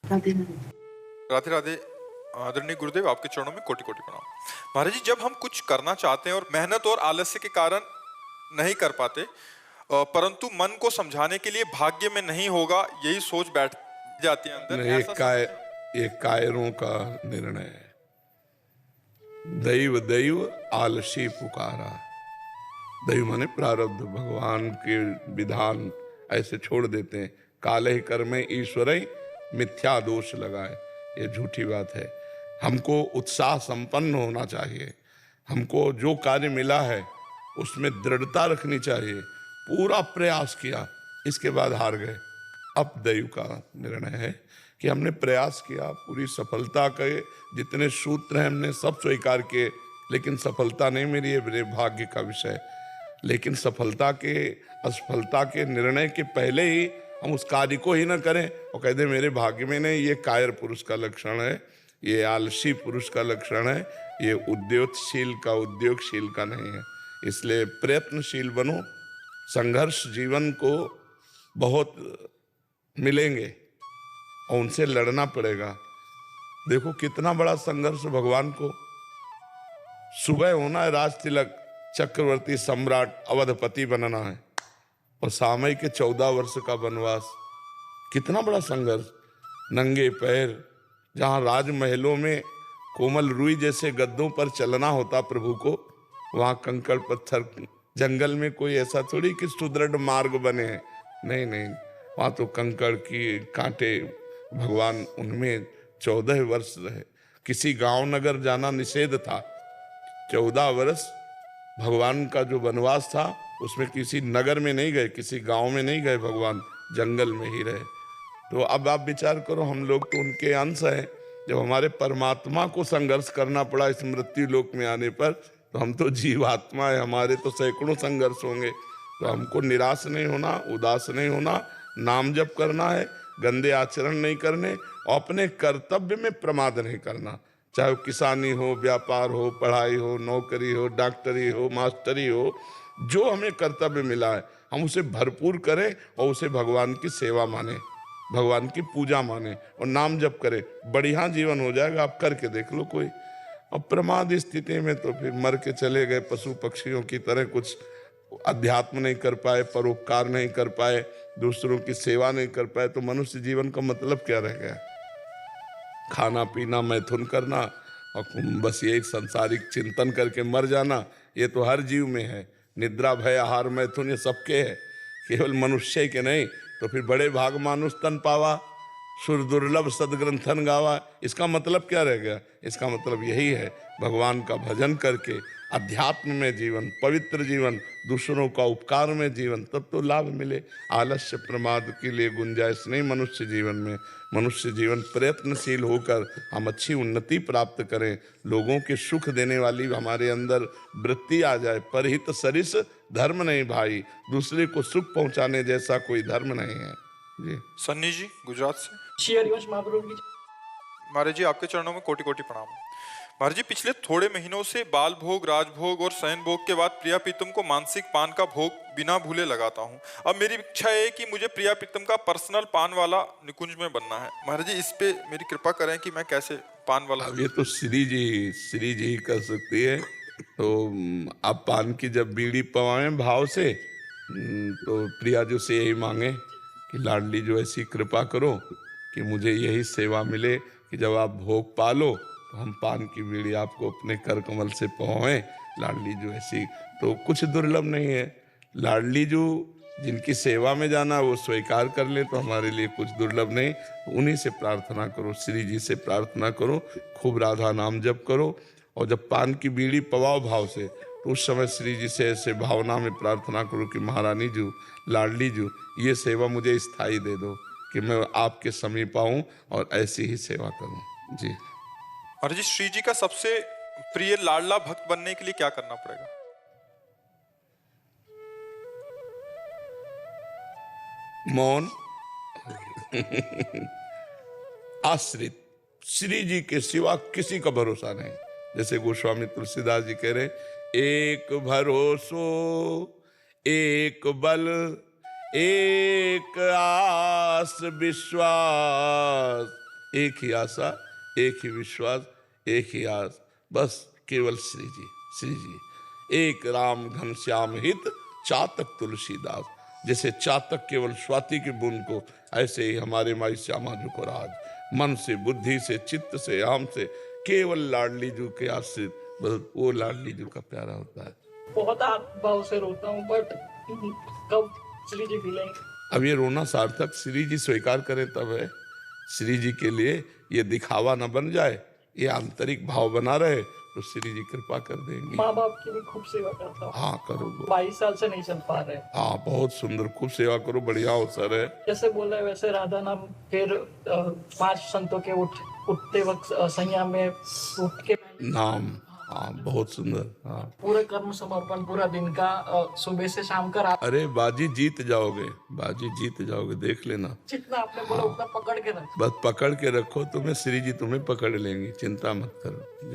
राधे राधे। राधे राधे। आदरणीय गुरुदेव, आपके चरणों में कोटि कोटि प्रणाम। महाराज जी, जब हम कुछ करना चाहते हैं और मेहनत और आलस्य के कारण नहीं कर पाते, परंतु मन को समझाने के लिए भाग्य में नहीं होगा यही सोच बैठ जाती है अंदर, नहीं, ऐसा समय ये कायरों का निर्णय है। दैव दैव आलसी पुकारा। दैव माने प्रारब्ध, भगवान के विधान ऐसे छोड़ देते हैं। काले ही कर्मे ईश्वर मिथ्या दोष लगाए, ये झूठी बात है। हमको उत्साह संपन्न होना चाहिए। हमको जो कार्य मिला है उसमें दृढ़ता रखनी चाहिए। पूरा प्रयास किया, इसके बाद हार गए। अब दैव का निर्णय है कि हमने प्रयास किया, पूरी सफलता के जितने सूत्र हैं हमने सब स्वीकार किए, लेकिन सफलता नहीं मिली है, मेरे भाग्य का विषय। लेकिन असफलता के निर्णय के पहले ही हम उस कार्य को ही ना करें और कह दें मेरे भाग्य में नहीं। ये कायर पुरुष का लक्षण है, ये आलसी पुरुष का लक्षण है, ये उद्योगशील का नहीं है। इसलिए प्रयत्नशील बनो। संघर्ष जीवन को बहुत मिलेंगे और उनसे लड़ना पड़ेगा। देखो कितना बड़ा संघर्ष भगवान को। सुबह होना है राज तिलक, चक्रवर्ती सम्राट अवधपति बनना है, और सामयी के 14 वर्ष का वनवास। कितना बड़ा संघर्ष। नंगे पैर, जहां राजमहलों में कोमल रुई जैसे गद्दों पर चलना होता प्रभु को, वहां कंकड़ पत्थर, जंगल में कोई ऐसा थोड़ी कि सुदृढ़ मार्ग बने हैं। नहीं नहीं, वहां तो कंकड़ की कांटे, भगवान उनमें 14 वर्ष रहे। किसी गांव नगर जाना निषेध था। 14 वर्ष भगवान का जो वनवास था उसमें किसी नगर में नहीं गए, किसी गांव में नहीं गए, भगवान जंगल में ही रहे। तो अब आप विचार करो, हम लोग तो उनके अंश हैं। जब हमारे परमात्मा को संघर्ष करना पड़ा इस मृत्यु लोक में आने पर, तो हम तो जीवात्मा है, हमारे तो सैकड़ों संघर्ष होंगे। तो हमको निराश नहीं होना, उदास नहीं होना, नाम जप करना है, गंदे आचरण नहीं करने, और अपने कर्तव्य में प्रमाद नहीं करना। चाहे वो किसानी हो, व्यापार हो, पढ़ाई हो, नौकरी हो, डॉक्टरी हो, मास्टरी हो, जो हमें कर्तव्य मिला है हम उसे भरपूर करें और उसे भगवान की सेवा माने, भगवान की पूजा माने और नाम जप करें। बढ़िया जीवन हो जाएगा। आप करके देख लो कोई। और प्रमाद स्थिति में तो फिर मर के चले गए पशु पक्षियों की तरह। कुछ अध्यात्म नहीं कर पाए, परोपकार नहीं कर पाए, दूसरों की सेवा नहीं कर पाए, तो मनुष्य जीवन का मतलब क्या रह गया? खाना पीना, मैथुन करना और बस यही सांसारिक चिंतन करके मर जाना। ये तो हर जीव में है। निद्रा, भय, आहार, मैथुन ये सबके है, केवल मनुष्य के नहीं। तो फिर बड़े भाग मानुष तन पावा, सुर दुर्लभ सदग्रंथन गावा। इसका मतलब क्या रह गया? इसका मतलब यही है, भगवान का भजन करके अध्यात्म में जीवन, पवित्र जीवन, दूसरों का उपकार में जीवन, तब तो लाभ मिले। आलस्य प्रमाद के लिए गुंजाइश नहीं मनुष्य जीवन में। मनुष्य जीवन प्रयत्नशील होकर हम अच्छी उन्नति प्राप्त करें, लोगों के सुख देने वाली हमारे अंदर वृत्ति आ जाए। परहित सरिस धर्म नहीं भाई, दूसरे को सुख पहुंचाने जैसा कोई धर्म नहीं है। जी सन्नी जी गुजरात से। श्री हरिवंश महाप्रभु की। महाराज जी, आपके चरणों में कोटि कोटि प्रणाम। महाराज जी, पिछले थोड़े महीनों से बाल भोग, राजभोग और शयन भोग के बाद प्रिया प्रीतम को मानसिक पान का भोग बिना भूले लगाता हूँ। अब मेरी इच्छा है कि मुझे प्रिया प्रीतम का पर्सनल पान वाला निकुंज में बनना है। महाराज जी, इस पे मेरी कृपा करें कि मैं कैसे पान वाला। अब ये तो श्री जी ही कर सकती है। तो आप पान की जब बीड़ी पवाएं भाव से, तो प्रिया जो से यही मांगे कि लाडली जो ऐसी कृपा करो कि मुझे यही सेवा मिले कि जब आप भोग पालो तो हम पान की बीड़ी आपको अपने कर कमल से पवाएं। लाडली जो ऐसी तो कुछ दुर्लभ नहीं है। लाडली जो जिनकी सेवा में जाना वो स्वीकार कर ले तो हमारे लिए कुछ दुर्लभ नहीं। उन्हीं से प्रार्थना करो, श्री जी से प्रार्थना करो, खूब राधा नाम जप करो। और जब पान की बीड़ी पवाओ भाव से, तो उस समय श्री जी से ऐसे भावना में प्रार्थना करो कि महारानी जी, लाडली जी, ये सेवा मुझे स्थायी दे दो कि मैं आपके समीप आऊं और ऐसी ही सेवा करूं। जी महाराज जी, श्री जी का सबसे प्रिय लाडला भक्त बनने के लिए क्या करना पड़ेगा? मौन, आश्रित, श्री जी के सिवा किसी का भरोसा नहीं। जैसे गोस्वामी तुलसीदास जी कह रहे, एक भरोसो एक बल एक आस विश्वास, एक ही आशा, एक ही विश्वास, एक ही आस, बस केवल श्री जी, श्री जी। एक राम घनश्याम हित चातक तुलसीदास। जैसे चातक केवल स्वाति की बूंद को, ऐसे ही हमारे माई श्यामा जी को राज मन से, बुद्धि से, चित्त से, आम से केवल लाडली जी के आश्रित, बस वो लाडली जी का प्यारा होता है। बहुत आत्म भाव से रोता हूँ, बट कब श्री जी मिलेंगे? अब ये रोना सार्थक श्री जी स्वीकार करें तब है। श्री जी के लिए ये दिखावा न बन जाए, ये आंतरिक भाव बना रहे, तो श्री जी कृपा कर देंगे। माँ बाप की भी खूब सेवा करता हूँ। हाँ करो। 22 साल से नहीं चल पा रहे। हाँ बहुत सुंदर, खूब सेवा करो, बढ़िया अवसर है। जैसे बोला वैसे राधा नाम, फिर 5 संतों के उठते वक्त संयम में उठ के नाम, हाँ बहुत सुंदर। हाँ पूरे कर्म समर्पण, पूरा दिन का सुबह से शाम का रात, अरे बाजी जीत जाओगे, बाजी जीत जाओगे, देख लेना। जितना आपने बोला उतना पकड़ के रख। बस पकड़ के रखो, तुम्हें श्री जी तुम्हें पकड़ लेंगी, चिंता मत करो जी।